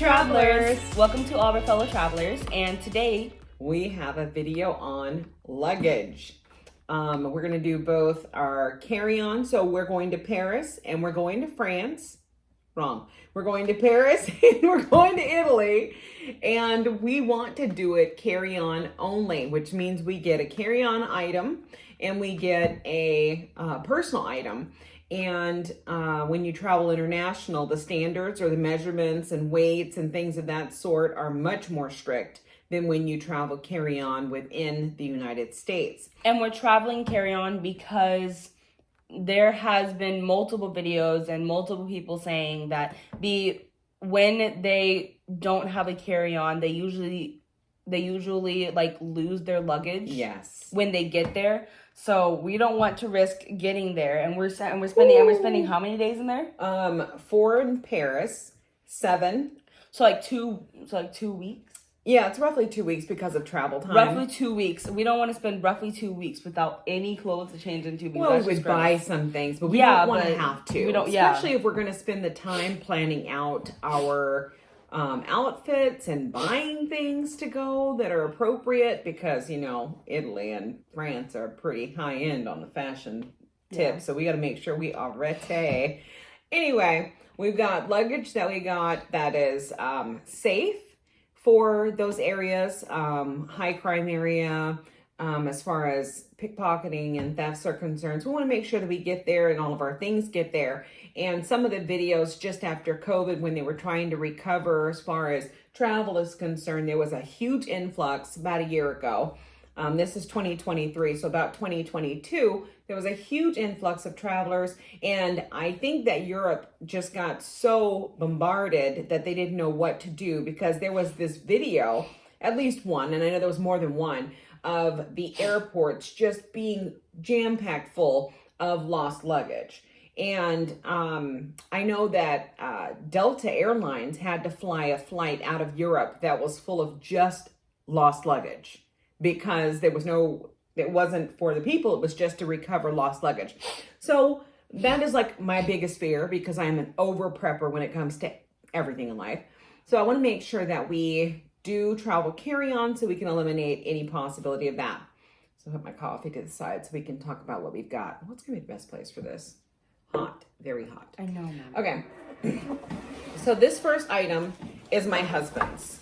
travelers! Welcome to all our fellow travelers, and today we have a video on luggage. We're going to do both our carry-on, so we're going to Paris and we're going to France. Wrong. We're going to Paris and we're going to Italy, and we want to do it carry-on only, which means we get a carry-on item and we get a personal item. And when you travel international, the standards or the measurements and weights and things of that sort are much more strict than when you travel carry-on within the United States. And we're traveling carry-on because there has been multiple videos and multiple people saying that when they don't have a carry-on, they usually like lose their luggage. Yes. When they get there. So we don't want to risk getting there, and we're spending how many days in there? 4 in Paris, 7. So like 2 weeks. Yeah, it's roughly 2 weeks because of travel time. Roughly 2 weeks. We don't want to spend roughly 2 weeks without any clothes to change into. Well, we would buy some things, but we don't want to have to. We don't, especially if we're going to spend the time planning out our outfits and buying things to go that are appropriate, because Italy and France are pretty high end on the fashion tip, so we got to make sure we are ready. Anyway, we've got luggage that we got that is safe for those areas, high crime area, as far as pickpocketing and thefts are concerned. So we want to make sure that we get there and all of our things get there. And some of the videos just after COVID, when they were trying to recover as far as travel is concerned, there was a huge influx about a year ago. This is 2023, so about 2022, there was a huge influx of travelers. And I think that Europe just got so bombarded that they didn't know what to do, because there was this video, at least one, and I know there was more than one, of the airports just being jam-packed full of lost luggage. And I know that Delta Airlines had to fly a flight out of Europe that was full of just lost luggage, because it wasn't for the people, it was just to recover lost luggage. So that is like my biggest fear, because I am an over prepper when it comes to everything in life. So I want to make sure that we do travel carry-on so we can eliminate any possibility of that. So I'll put my coffee to the side so we can talk about what we've got. What's going to be the best place for this? Hot, very hot. I know, Mom. Okay. So this first item is my husband's.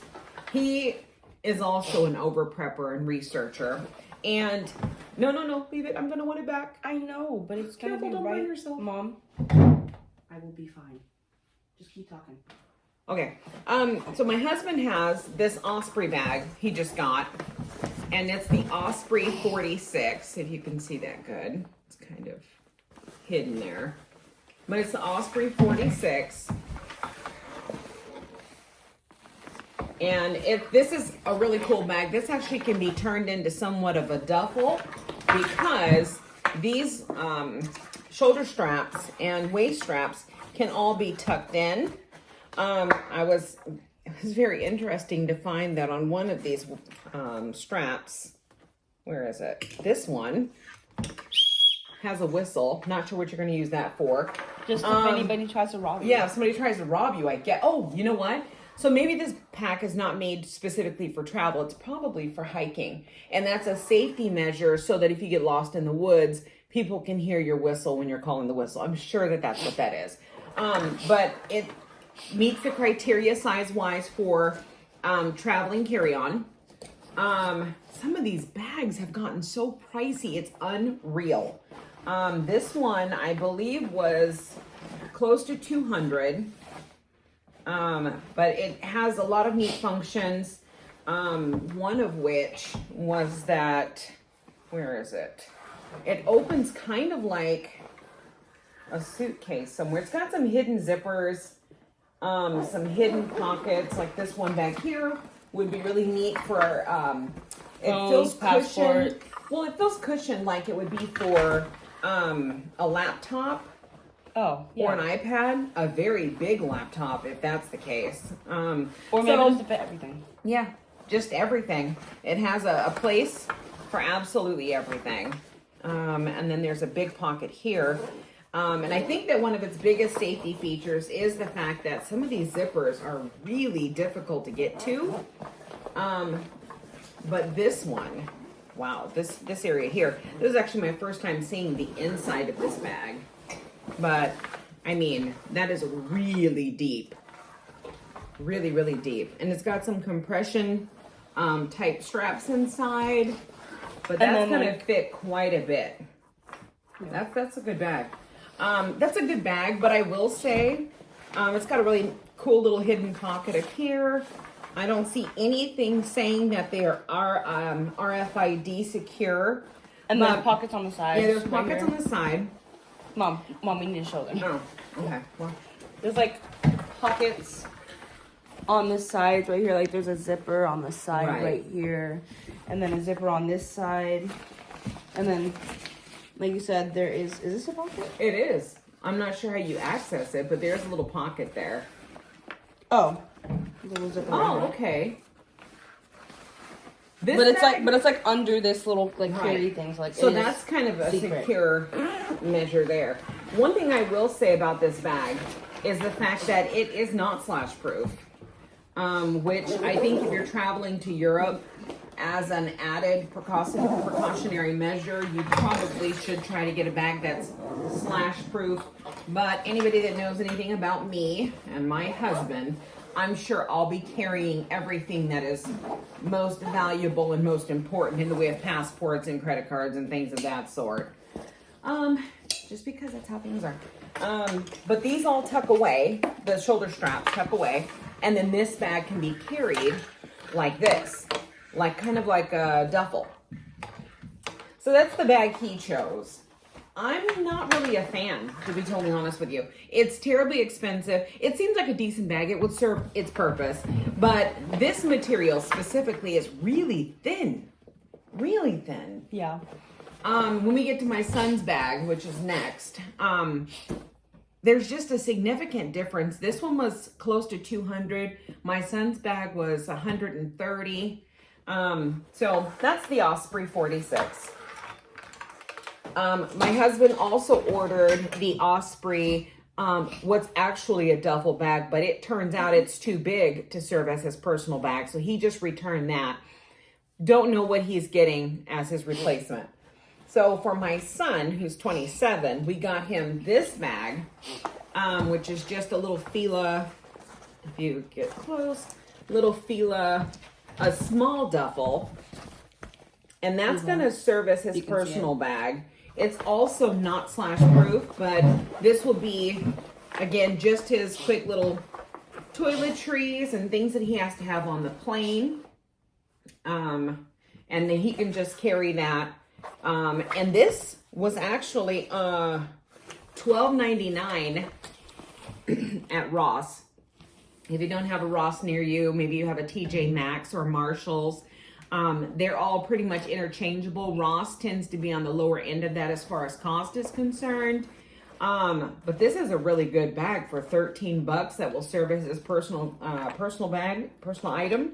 He is also an over prepper and researcher. And no, leave it. I'm going to want it back. I know, but it's going to be don't right. burn yourself. Mom, I will be fine. Just keep talking. Okay. So my husband has this Osprey bag he just got, and it's the Osprey 46, if you can see that good. It's kind of hidden there. But it's the Osprey 46. And this is a really cool bag. This actually can be turned into somewhat of a duffle, because these shoulder straps and waist straps can all be tucked in. It was very interesting to find that on one of these straps, where is it? This one has a whistle. Not sure what you're going to use that for. Just if anybody tries to rob you. Yeah, if somebody tries to rob you, I get. Oh, you know what? So maybe this pack is not made specifically for travel. It's probably for hiking. And that's a safety measure, so that if you get lost in the woods, people can hear your whistle when you're calling the whistle. I'm sure that that's what that is. But it meets the criteria size-wise for traveling carry-on. Some of these bags have gotten so pricey, it's unreal. This one, I believe, was close to $200. But it has a lot of neat functions. One of which was that, where is it? It opens kind of like a suitcase somewhere. It's got some hidden zippers, some hidden pockets, like this one back here would be really neat for, it feels cushioned. Well, it feels cushioned like it would be for a laptop. Oh, yeah. Or an iPad, a very big laptop, if that's the case. Or maybe just to fit everything. Yeah, just everything. It has a place for absolutely everything. And then there's a big pocket here. And I think that one of its biggest safety features is the fact that some of these zippers are really difficult to get to. But this one, wow, this area here, this is actually my first time seeing the inside of this bag. But, I mean, that is really deep. Really, really deep. And it's got some compression type straps inside. But that's going to fit quite a bit. Yeah. That's a good bag. That's a good bag, but I will say it's got a really cool little hidden pocket up here. I don't see anything saying that they are RFID secure. And there's pockets on the side. Yeah, there's pockets on the side. Mom, we need to show them. Oh, okay. Well, there's like pockets on the sides right here. Like there's a zipper on the side right here. And then a zipper on this side. And then, like you said, there is this a pocket? It is. I'm not sure how you access it, but there's a little pocket there. Oh. Okay. But it's like under this little like carry thing. So that's kind of a secure measure there. One thing I will say about this bag is the fact that it is not slash proof. Which I think if you're traveling to Europe as an added precautionary measure, you probably should try to get a bag that's slash proof. But anybody that knows anything about me and my husband, I'm sure I'll be carrying everything that is most valuable and most important in the way of passports and credit cards and things of that sort. Just because that's how things are. But these all tuck away, the shoulder straps tuck away, and then this bag can be carried like this, kind of like a duffel. So that's the bag he chose. I'm not really a fan, to be totally honest with you. It's terribly expensive. It seems like a decent bag. It would serve its purpose. But this material specifically is really thin. Really thin. Yeah. When we get to my son's bag, which is next, there's just a significant difference. This one was close to 200. My son's bag was 130. So that's the Osprey 46. My husband also ordered the Osprey, what's actually a duffel bag, but it turns out it's too big to serve as his personal bag. So he just returned that. Don't know what he's getting as his replacement. So for my son, who's 27, we got him this bag, which is just a little Fila, if you get close, little Fila, a small duffel. And that's going to serve as his personal bag. It's also not slash proof, but this will be, again, just his quick little toiletries and things that he has to have on the plane. And then he can just carry that. And this was actually $12.99 at Ross. If you don't have a Ross near you, maybe you have a TJ Maxx or Marshall's. They're all pretty much interchangeable. Ross tends to be on the lower end of that as far as cost is concerned. But this is a really good bag for $13 that will serve as his personal item.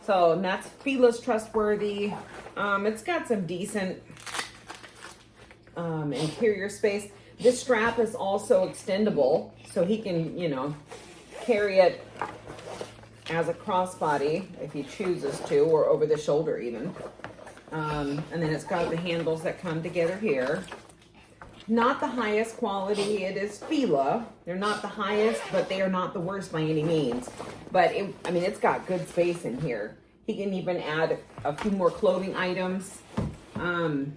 So that's Fila's trustworthy. It's got some decent interior space. This strap is also extendable, so he can, carry it as a crossbody if he chooses to, or over the shoulder even. And then it's got the handles that come together here. Not the highest quality. It is Fila. They're not the highest, but they are not the worst by any means. But it's got good space in here. He can even add a few more clothing items in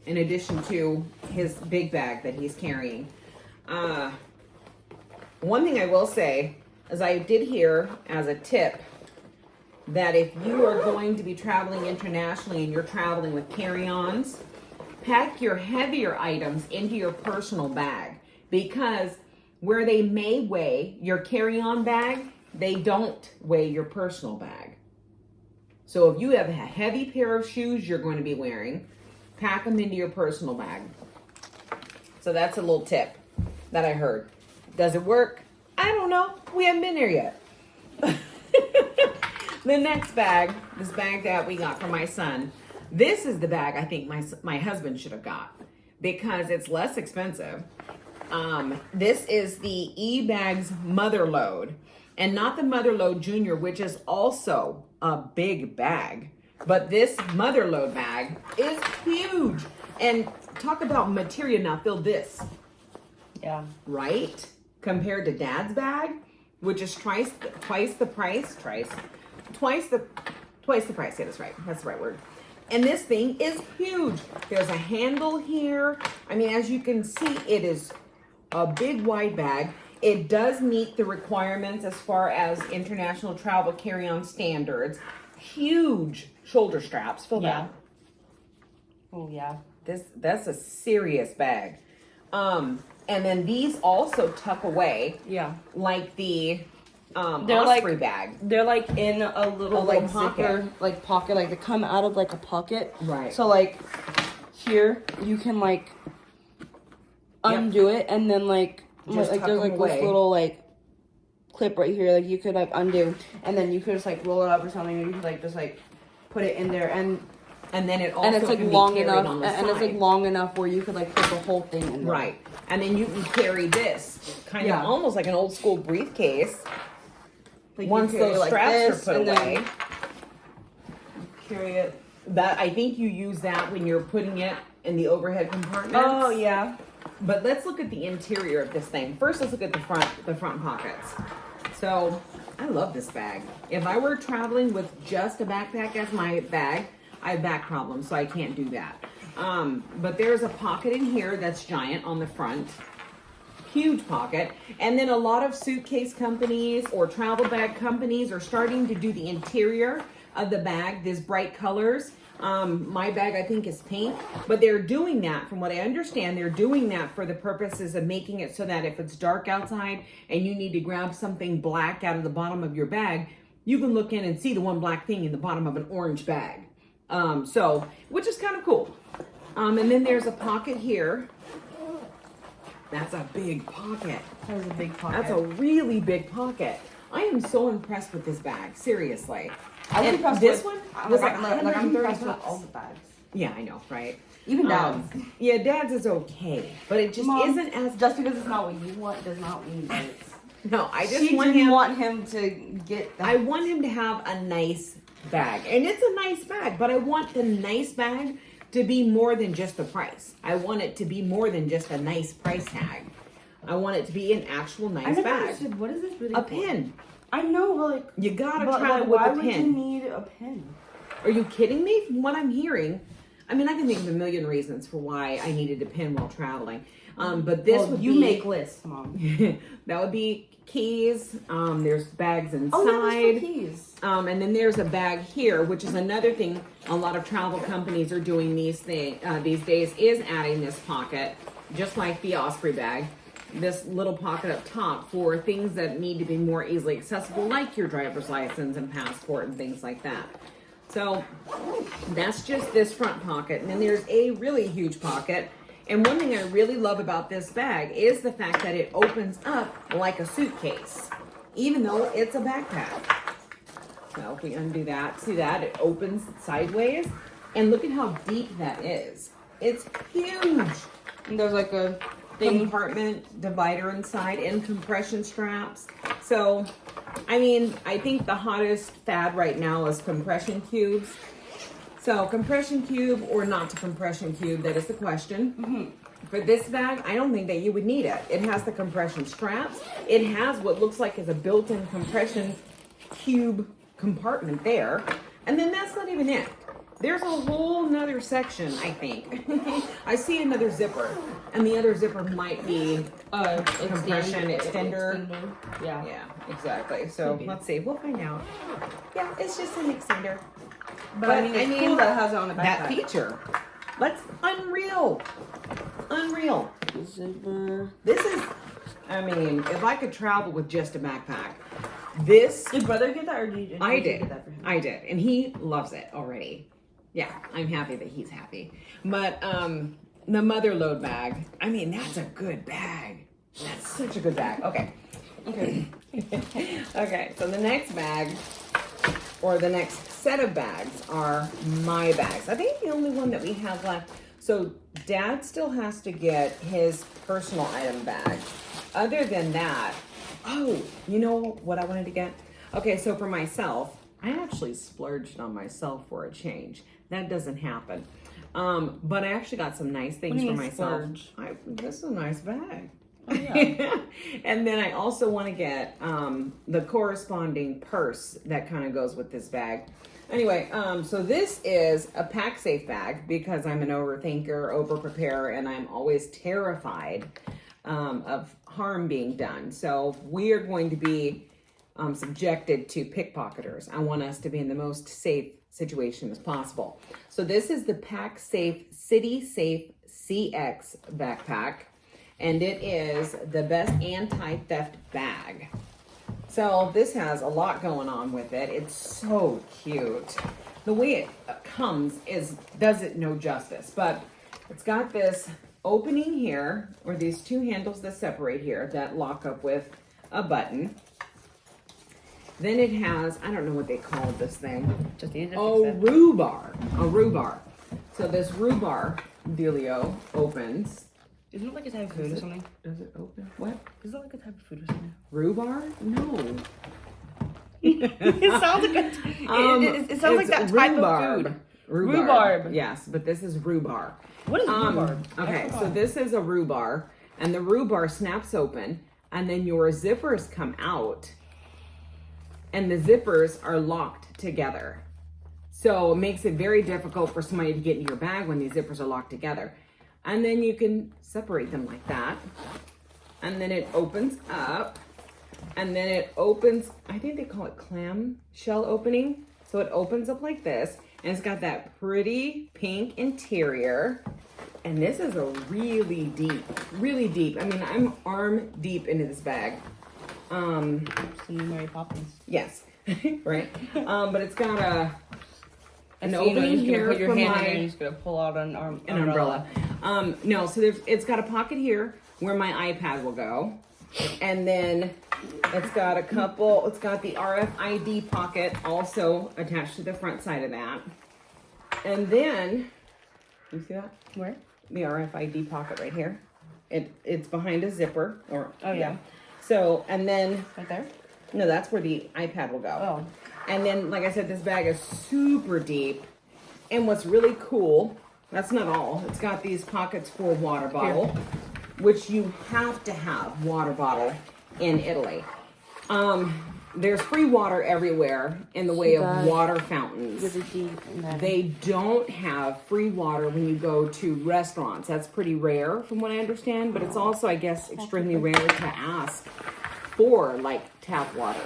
addition to his big bag that he's carrying. One thing I will say is I did hear as a tip that if you are going to be traveling internationally and you're traveling with carry-ons, pack your heavier items into your personal bag, because where they may weigh your carry-on bag, they don't weigh your personal bag. So if you have a heavy pair of shoes you're going to be wearing, pack them into your personal bag. So that's a little tip that I heard. Does it work? I don't know. We haven't been there yet. The next bag, this bag that we got for my son, this is the bag I think my husband should have got. because it's less expensive. This is the ebags Motherlode, and not the Motherlode Junior, which is also a big bag. But this Motherlode bag is huge. And talk about material. Now feel this. Yeah. Right? Compared to Dad's bag, which is twice the price. Twice the price. Yeah, that's right. That's the right word. And this thing is huge. There's a handle here. I mean, as you can see, it is a big wide bag. It does meet the requirements as far as international travel carry-on standards. Huge shoulder straps. Feel that? Oh yeah. That's a serious bag. And then these also tuck away. Yeah. Like the They're Osprey bag. They're like in a little like pocket. zipper, like pocket, like they come out of like a pocket. Right. So like here you can like undo it, and then like Just like tuck there's them like away. this little like clip right here, like you could like undo, and then you could just like roll it up or something, or you could like just like put it in there, and then it also and it's like can be long carried enough, on the and it's like side. long enough where you could like put the whole thing in there. Right. And then you can carry this kind Yeah. of almost like an old school briefcase. Like Once you carry those it like straps this, are put and away. then carry it. That I think you use that when you're putting it in the overhead compartments. Oh yeah. But let's look at the interior of this thing. First, let's look at the front pockets. So, I love this bag. If I were traveling with just a backpack as my bag, I have back problems, so I can't do that. But there's a pocket in here that's giant on the front. Huge pocket. And then a lot of suitcase companies or travel bag companies are starting to do the interior of the bag, these bright colors. My bag, I think, is pink, but they're doing that, from what I understand, they're doing that for the purposes of making it so that if it's dark outside and you need to grab something black out of the bottom of your bag, you can look in and see the one black thing in the bottom of an orange bag. Which is kind of cool. And then there's a pocket here. That's a big pocket. That was a big pocket. That's a really big pocket. I am so impressed with this bag, seriously. I was And impressed this with, one was like I'm impressed with $130. all the bags. Yeah, I know, right? Even Dad's. Yeah, Dad's is okay, but it just Mom, isn't as. just because it's not what you want does not mean that it's. No, I just She want didn't him. want him to get. I want him to have a nice bag, and it's a nice bag. But I want the nice bag to be more than just the price. I want it to be more than just a nice price tag. I want it to be an actual nice I never bag. understood, what is this really A for? pin. I know, but like You gotta but, travel like, with why a would pin. you need a pin? Are you kidding me? From what I'm hearing, I mean, I can think of a million reasons for why I needed a pin while traveling. But this would you be, make lists, Mom. that would be keys. There's bags inside. Oh yeah, there's the keys. And then there's a bag here, which is another thing a lot of travel companies are doing these days, is adding this pocket, just like the Osprey bag. This little pocket up top for things that need to be more easily accessible, like your driver's license and passport and things like that. So that's just this front pocket. And then there's a really huge pocket. And one thing I really love about this bag is the fact that it opens up like a suitcase, even though it's a backpack. So if we undo that, see that? It opens sideways. And look at how deep that is. It's huge. And there's like a Compartment divider inside and compression straps. So, I mean, I think the hottest fad right now is compression cubes. So, compression cube or not to compression cube, that is the question. Mm-hmm. For this bag, I don't think that you would need it. It has the compression straps. It has what looks like is a built-in compression cube compartment there. And then that's not even it. There's a whole nother section, I think. I see another zipper, and the other zipper might be a compression extender. Yeah, exactly. So Maybe. let's see. We'll find out. Yeah, it's just an extender. But I mean, it's cool that it has it on the backpack. That feature. That's unreal. Unreal. Zipper. This is, I mean, if I could travel with just a backpack, this. Did brother get that, or did you? I you did. Get that for him? I did. And he loves it already. Yeah, I'm happy that he's happy. But the Motherlode bag, I mean, that's a good bag. That's such a good bag. Okay. Okay. Okay, so the next bag, or the next set of bags, are my bags. I think the only one that we have left. So Dad still has to get his personal item bag. Other than that, oh, you know what I wanted to get? Okay, so for myself, I actually splurged on myself for a change. That doesn't happen. But I actually got some nice things for myself. This is a nice bag. Oh, yeah. And then I also want to get the corresponding purse that kind of goes with this bag. Anyway, so this is a Pacsafe bag because I'm an overthinker, overpreparer, and I'm always terrified of harm being done. So we are going to be subjected to pickpocketers. I want us to be in the most safe situation as possible. So this is the Pacsafe City Safe CX backpack, and it is the best anti-theft bag. So this has a lot going on with it. It's so cute. The way it comes does it no justice, but it's got this opening here, or these two handles that separate here that lock up with a button. Then it has, I don't know what they call this thing. Just need to rhubarb. A rhubarb. So this rhubarb dealio opens. Isn't it like a type of food or something? Does it open? What? Is it like a type of food or something? Rhubarb? No. It sounds like it sounds like that type of food. Rhubarb. Yes, but this is rhubarb. What is rhubarb? Okay, so this is a rhubarb, and the rhubarb snaps open, and then your zippers come out, and the zippers are locked together. So it makes it very difficult for somebody to get in your bag when these zippers are locked together. And then you can separate them like that. And then it opens up. And then it opens, I think they call it clam shell opening. So it opens up like this. And it's got that pretty pink interior. And this is a really deep. I mean, I'm arm deep into this bag. Mary Poppins. Yes, right. But it's got an So, opening here put your for hand my in there and you're just gonna pull out an umbrella. No, so it's got a pocket here where my iPad will go, and then it's got the RFID pocket also attached to the front side of that, and then you see that? Where? The RFID pocket right here. It's behind a zipper, or yeah. So, and then Right there? no, that's where the iPad will go. Oh. And then, like I said, this bag is super deep. And what's really cool, that's not all. It's got these pockets for water bottle, which you have to have water bottle in Italy. There's free water everywhere in the way of water fountains. Really deep in that. They don't have free water when you go to restaurants. That's pretty rare from what I understand, but it's also, I guess, extremely rare to ask for like tap water.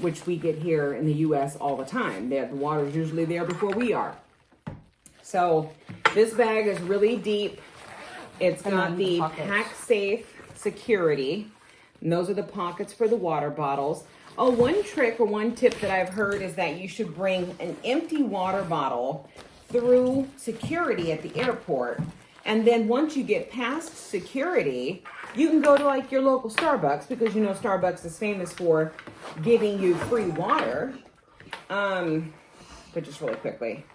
Which we get here in the U.S. all the time. The water is usually there before we are. So this bag is really deep. It's got the Pacsafe security. And those are the pockets for the water bottles. Oh, one trick or one tip that I've heard is that you should bring an empty water bottle through security at the airport. And then once you get past security, you can go to like your local Starbucks, because you know Starbucks is famous for giving you free water. But just really quickly.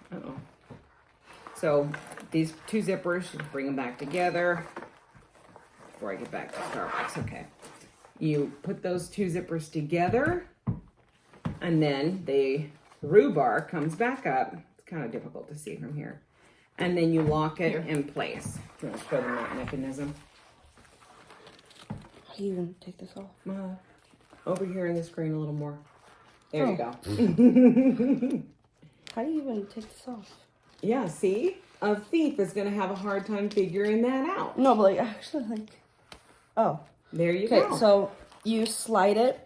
So these two zippers, bring them back together before I get back to Starbucks. Okay. You put those two zippers together, and then the rhubarb comes back up. It's kind of difficult to see from here. And then you lock it in place. Do you want to show them that mechanism? How do you even take this off? Over here in the screen a little more. There you go. How do you even take this off? Yeah, see? A thief is going to have a hard time figuring that out. No, but like, actually, like, oh. There you go. Okay, so you slide it.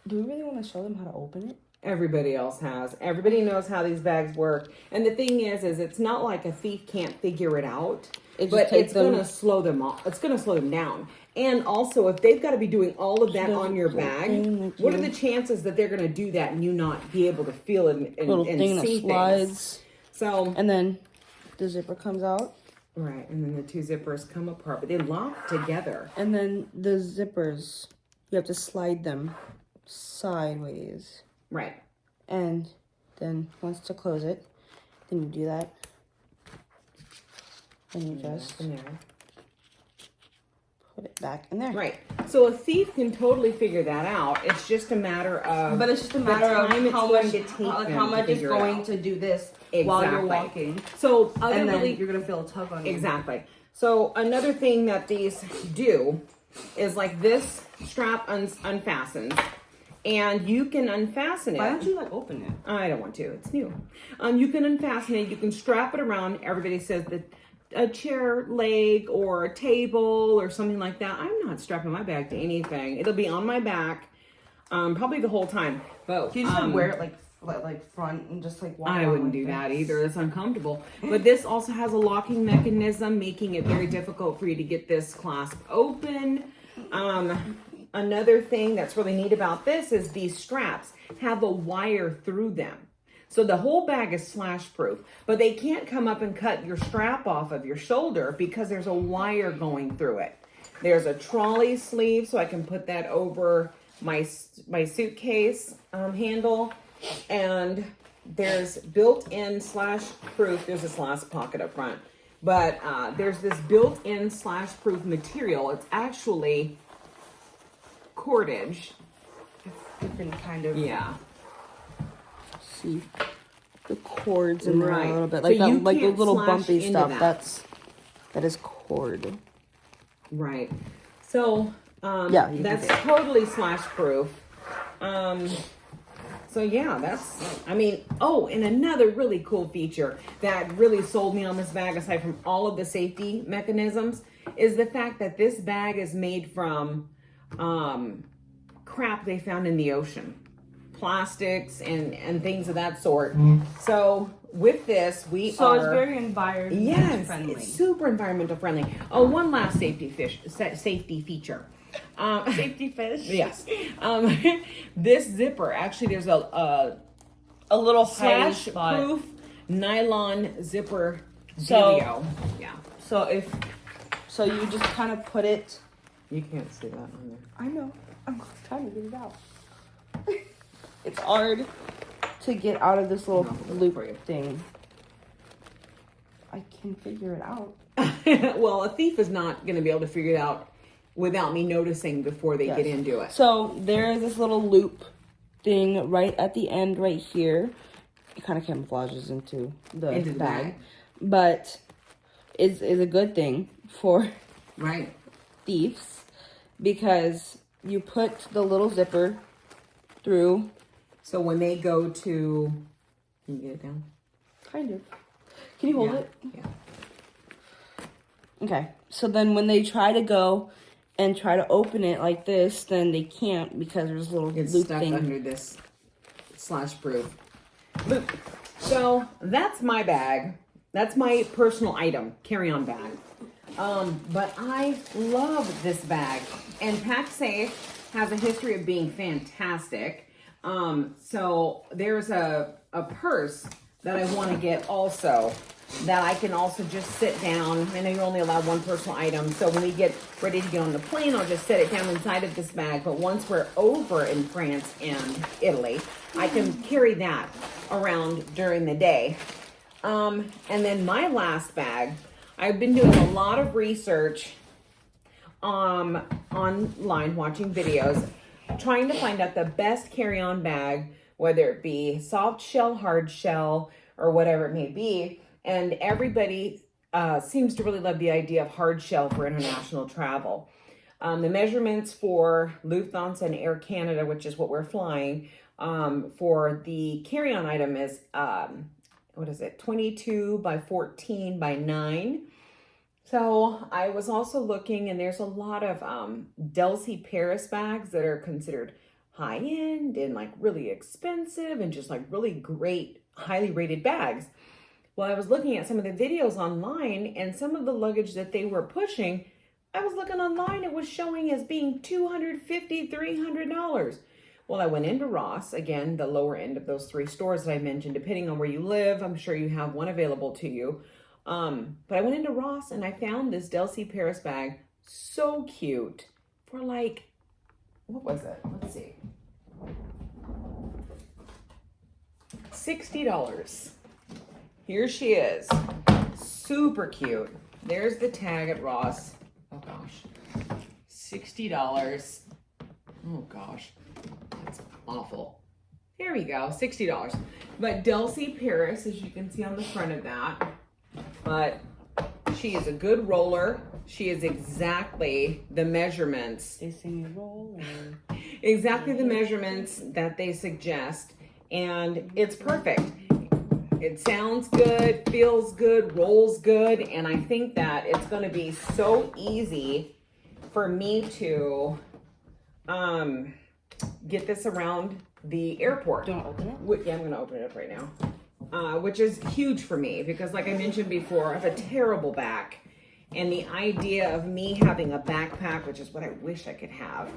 Do we really want to show them how to open it? Everybody else has. Everybody knows how these bags work. And the thing is it's not like a thief can't figure it out. But it's going to slow them off. It's going to slow them down. And also, if they've got to be doing all of that on your bag, what are the chances that they're going to do that and you not be able to feel it and see things? So, and then the zipper comes out. Right, and then the two zippers come apart, but they lock together. And then the zippers, you have to slide them sideways. Right. And then once to close it, then you do that. And you just in there. put it back in there. Right. So a thief can totally figure that out. It's just a matter of. But it's just a matter of how much is going to to do this while you're walking. So and then you're gonna feel a tug on you. Exactly. So another thing that these do is like this strap unfastens, and you can unfasten it. Why don't you like open it? I don't want to. It's new. You can unfasten it. You can strap it around. Everybody says that a chair leg or a table or something like that. I'm not strapping my bag to anything. It'll be on my back, probably the whole time. But you just wear it like front and just like walk. I wouldn't do that either. It's uncomfortable. But this also has a locking mechanism, making it very difficult for you to get this clasp open. Another thing that's really neat about this is these straps have a wire through them. So the whole bag is slash proof, but they can't come up and cut your strap off of your shoulder because there's a wire going through it. There's a trolley sleeve, so I can put that over my suitcase handle. And there's built-in slash proof. There's this last pocket up front, but there's this built-in slash proof material. It's actually cordage. You can kind of see the cords in there a little bit, like so that, like the little bumpy stuff. That. That is cord. Right. So that's totally slash proof. So yeah, that's, I mean, oh, and another really cool feature that really sold me on this bag, aside from all of the safety mechanisms, is the fact that this bag is made from crap they found in the ocean. Plastics and things of that sort. So with this, it's very environmental friendly. It's super environmental friendly. Oh, one last safety feature. Safety fish. Yes. This zipper, actually, there's a little slash proof nylon zipper video. Yeah. So you just kind of put it. You can't see that on there. I know. I'm trying to get it out. It's hard to get out of this little loop thing. I can figure it out. Well, a thief is not going to be able to figure it out without me noticing before they get into it. So there is this little loop thing right at the end right here. It kind of camouflages into the bag. But is a good thing for thieves, because you put the little zipper through. So when they go to, can you get it down? Kind of. Can you hold it? Yeah. Okay. So then when they try to go and try to open it like this, then they can't, because there's a little it's loop stuck thing under this slash proof loop. So that's my bag. That's my personal item, carry-on bag. But I love this bag, and Pacsafe has a history of being fantastic. So there's a purse that I want to get also, that I can also just sit down. I know you're only allowed one personal item, so when we get ready to get on the plane, I'll just set it down inside of this bag. But once we're over in France and Italy, I can carry that around during the day. And then my last bag, I've been doing a lot of research online, watching videos, trying to find out the best carry-on bag, whether it be soft shell, hard shell, or whatever it may be. And everybody seems to really love the idea of hard shell for international travel. The measurements for Lufthansa and Air Canada, which is what we're flying, for the carry-on item is, 22 by 14 by 9. So I was also looking, and there's a lot of Delsey Paris bags that are considered high-end and like really expensive and just like really great, highly rated bags. Well, I was looking at some of the videos online, and some of the luggage that they were pushing, I was looking online, it was showing as being $250, $300. Well, I went into Ross, again, the lower end of those three stores that I mentioned, depending on where you live. I'm sure you have one available to you. But I went into Ross and I found this Delsey Paris bag, so cute, for like, what was it? Let's see. $60. Here she is. Super cute. there's the tag at Ross. Oh gosh, $60. Oh gosh, that's awful. There we go, $60. But Delsey Paris, as you can see on the front of that. But she is a good roller. She is exactly the measurements. They say me roll. Exactly the measurements that they suggest. And it's perfect. It sounds good, feels good, rolls good. And I think that it's going to be so easy for me to get this around the airport. Don't open it? Yeah, I'm going to open it up right now. Which is huge for me because, like I mentioned before, I have a terrible back. And the idea of me having a backpack, which is what I wish I could have.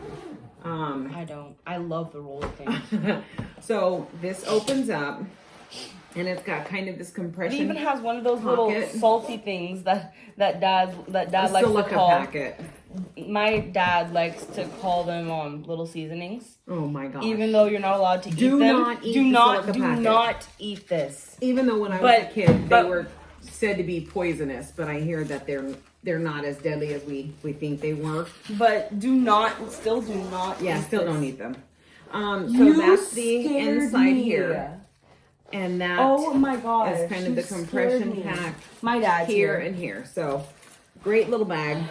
I don't. I love the roller thing. So this opens up, and it's got kind of this compression. It even has one of those pocket. little salty things that dad likes to call. Packet. My dad likes to call them little seasonings. Oh my gosh! Even though you're not allowed to eat them, do not eat this. Even though when I was a kid, they were said to be poisonous, but I hear that they're not as deadly as we think they were. But still do not. Yeah, eat still this. don't eat them. So that's the inside here, and that oh my god, is kind of the compression pack. My dad's here and here. So great little bag,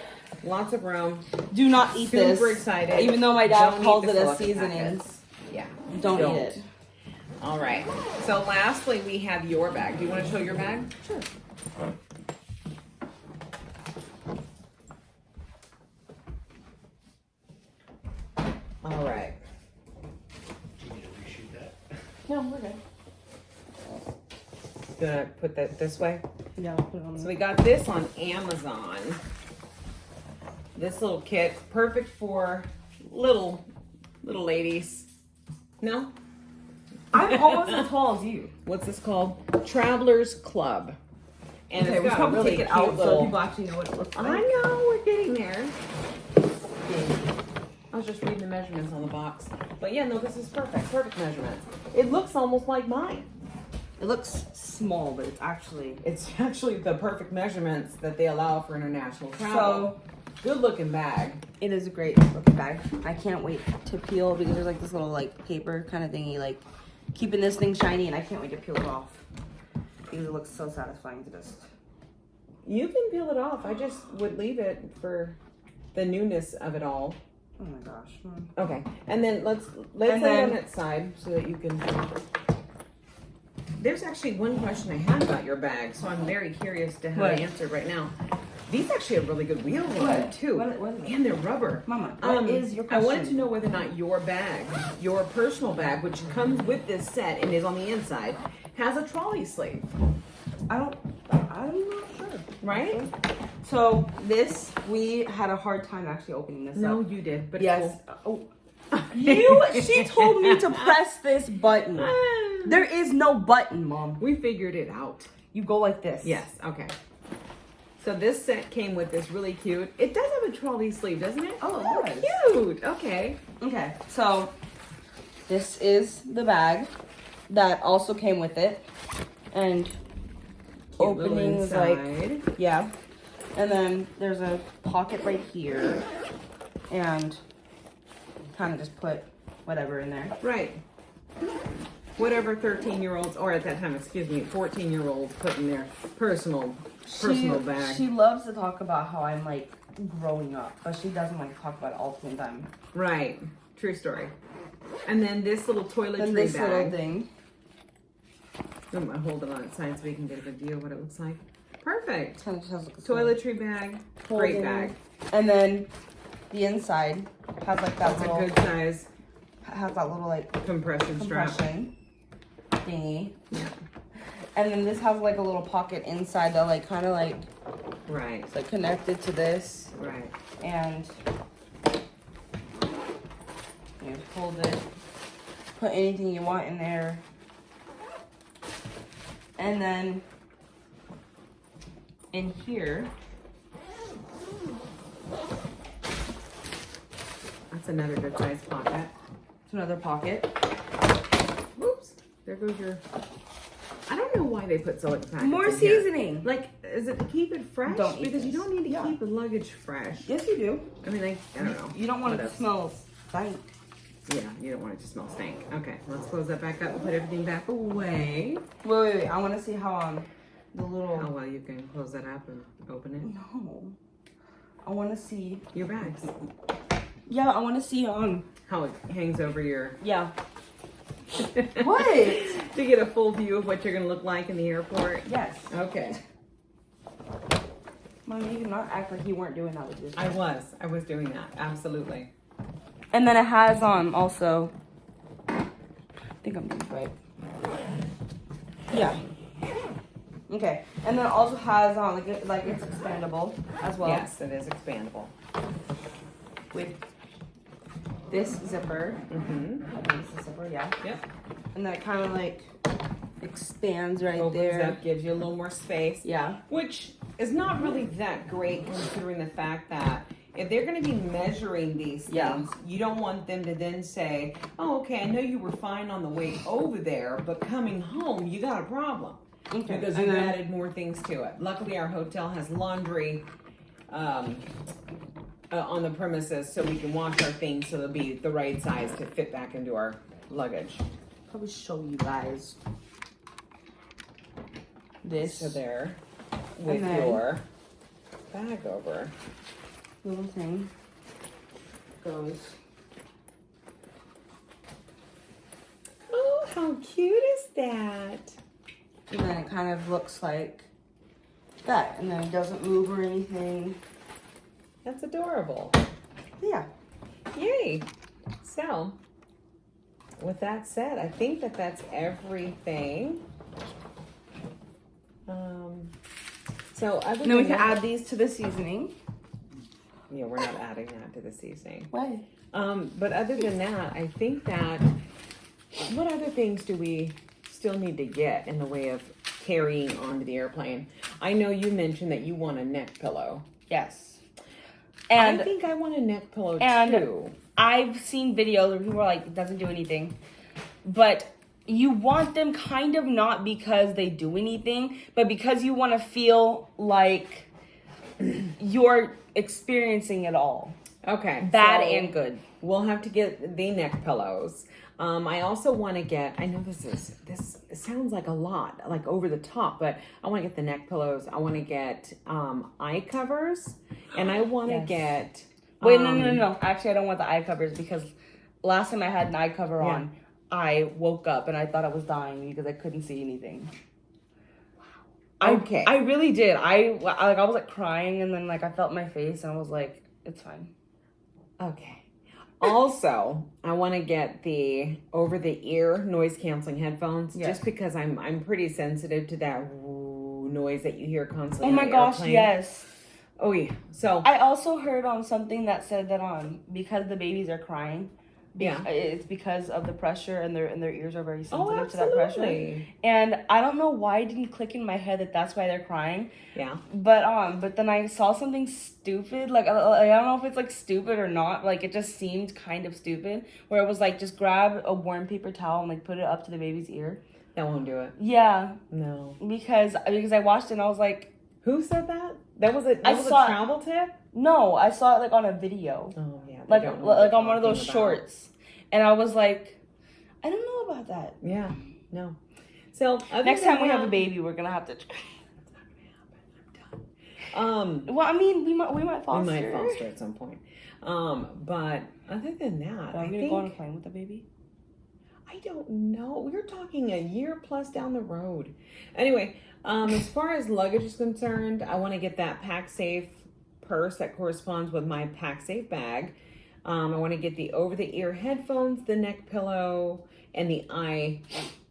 lots of room. Do not eat this. Super excited. Even though my dad Don't calls eat it the a silicone seasoning. packets. Yeah, Don't eat it. All right. So lastly, we have your bag. Do you want to show your bag? Sure. All right. Do you need to reshoot that? No, we're good. Gonna put that this way. Yeah, I'll put it on. So we got this on Amazon. This little kit, perfect for little ladies. No? I'm almost as tall as you. What's this called? Traveler's Club. And Okay, it's we'll got probably a really take it cute out so little. people actually know what it looks like. I know, we're getting there. I was just reading the measurements on the box. But yeah, no, this is perfect. Perfect measurements. It looks almost like mine. It looks small, but It's actually the perfect measurements that they allow for international travel. So good looking bag. it is a great looking bag. I can't wait to peel because there's like this little like paper kind of thingy, like keeping this thing shiny, and I can't wait to peel it off because it looks so satisfying to just. You can peel it off. I just would leave it for the newness of it all. Oh my gosh. Okay, and then let's lay it on its side so that you can. There's actually one question I had about your bag, so I'm very curious to have it answered right now. These actually have really good wheels on it too, and they're rubber. Mama, what is your question? I wanted to know whether or not your bag, your personal bag, which comes with this set and is on the inside, has a trolley sleeve. I'm not sure. Right? So this, we had a hard time actually opening this No, up. you did, but Yes. cool. She told me to press this button. There is no button, Mom. We figured it out. You go like this. Yes, okay. So this set came with this really cute. It does have a trolley sleeve, doesn't it? Oh, it does. Cute. Okay. Okay, so this is the bag that also came with it. And opening is like, yeah. And then there's a pocket right here. And kind of just put whatever in there. Right. Whatever 13-year-olds, or at that time, 14-year-olds put in their personal bag. She loves to talk about how I'm like growing up, but she doesn't like to talk about it all the time. Right. True story. And then this little toiletry And this bag. little thing. I'm gonna hold it on its side so we can get a good view of what it looks like. Perfect. Kind of just has like a Toiletry bag. Great bag. And then the inside has like that That's little. a good size Has that little like compression strap. Thingy. Yeah. And then this has like a little pocket inside that like kind of like Right. it's like connected to this, Right. and you hold it, put anything you want in there, and then in here That's another good size pocket. it's another pocket. Whoops. There goes your. I don't know why they put silicone packets More in here. seasoning. Like, is it to keep it fresh? Don't eat because you this. don't need to Yeah. keep the luggage fresh. Yes, you do. I mean, I don't know. You don't want What it to else? smell stank. Yeah, you don't want it to smell stank. Okay, let's close that back up and put everything back away. Wait. I want to see how the How little. well you can close that up and open it. No. I want to see. Your bags. Yeah, I want to see How it hangs over your. Yeah. What? To get a full view of what you're gonna look like in the airport. Yes. Okay. Mom, you cannot act like you weren't doing that with yours. I was doing that. Absolutely. And then it has also. I think I'm doing it right. Yeah. Okay. And then it also has like it's expandable as well. Yes, it is expandable. With this zipper. Mm-hmm. I think it's a zipper, yeah. Yep. And then it kind of like expands right Opens there. up, gives you a little more space. Yeah. Which is not really that great considering the fact that if they're going to be measuring these things, Yeah. you don't want them to then say, oh, okay, I know you were fine on the way over there, but coming home, you got a problem. Okay. Because And you then- added more things to it. Luckily, our hotel has laundry on the premises so we can wash our things so they'll be the right size to fit back into our luggage. Probably show you guys this So there, with And then- your bag over. little thing goes. Oh, how cute is that? And then it kind of looks like that. And then it doesn't move or anything. That's adorable. Yeah. Yay. So, with that said, I think that that's everything. So other And then we than can that- add these to the seasoning. Yeah, we're not adding that to the seasoning. Why? But other than that, I think that what other things do we still need to get in the way of carrying onto the airplane? I know you mentioned that you want a neck pillow. Yes. And I think I want a neck pillow and- too. I've seen videos where people are like, it doesn't do anything. But you want them kind of not because they do anything, but because you want to feel like you're experiencing it all. Okay. Bad so and good. We'll have to get the neck pillows. I also want to get, I know this sounds like a lot, like over the top, but I want to get the neck pillows. I want to get eye covers, and I want to Yes. get. Wait, no. Actually, I don't want the eye covers because last time I had an eye cover Yeah. on, I woke up and I thought I was dying because I couldn't see anything. Okay. I really did. I was like crying and then like I felt my face and I was like, it's fine. Okay. Also, I want to get the over-the-ear noise-canceling headphones, Yes. just because I'm pretty sensitive to that noise that you hear constantly. Oh on my the gosh, airplane. yes. Oh yeah. So I also heard on something that said that because the babies are crying, yeah. it's because of the pressure and their ears are very sensitive Oh, to that pressure. absolutely. And I don't know why it didn't click in my head that that's why they're crying. Yeah. But then I saw something stupid. Like I don't know if it's like stupid or not. Like it just seemed kind of stupid. Where it was like just grab a warm paper towel and like put it up to the baby's ear. That won't do it. Yeah, No. because I watched it and I was like, Who said that? That was a saw it. travel tip. no, I saw it like on a video. Oh yeah. they Like don't know what they're on one of those talking about. shorts, and I was like, I don't know about that. Yeah. No. So Next time we have a baby, we're gonna have to. Well, I mean, we might foster. We might foster at some point. But other than that, Are I we gonna think go on a plane with the baby? I don't know. We're talking a year plus down the road. Anyway, as far as luggage is concerned, I want to get that Pacsafe purse that corresponds with my Pacsafe bag. I want to get the over-the-ear headphones, the neck pillow, and the eye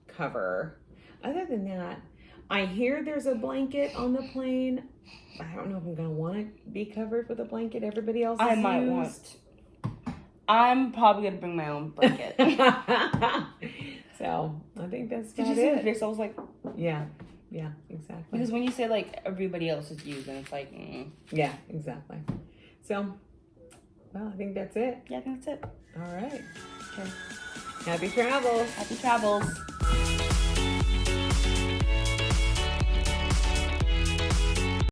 cover. Other than that, I hear there's a blanket on the plane. I don't know if I'm going to want to be covered with a blanket. Everybody else I is might used. want. I'm probably gonna bring my own blanket. So I think that's Did about you see the it. face? I was like, Yeah, exactly. because when you say like everybody else is used, and it's like, Yeah, exactly. So, well, I think that's it. yeah, I think that's it. All right. Okay. Happy travels. Happy travels.